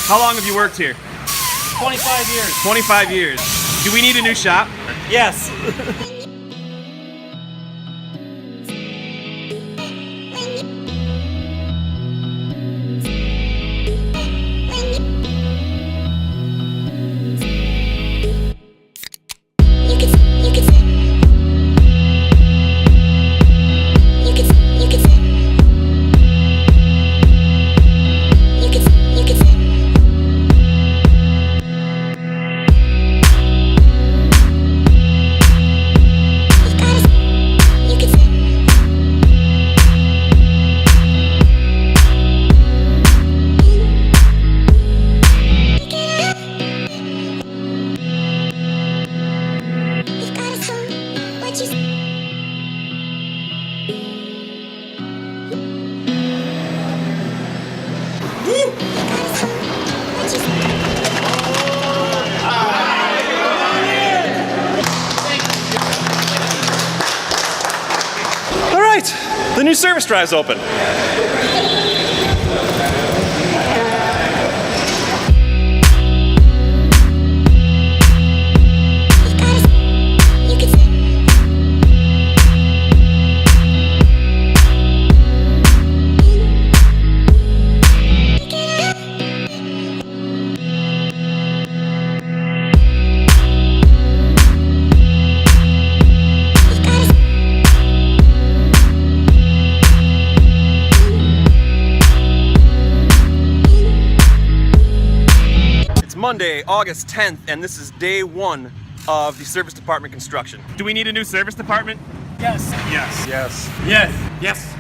How long have you worked here? 25 years. 25 years. Do we need a new shop? Yes. All right, the new service drive's open. Monday, August 10th, and this is day one of the service department construction. Do we need a new service department? Yes. Yes. Yes. Yes.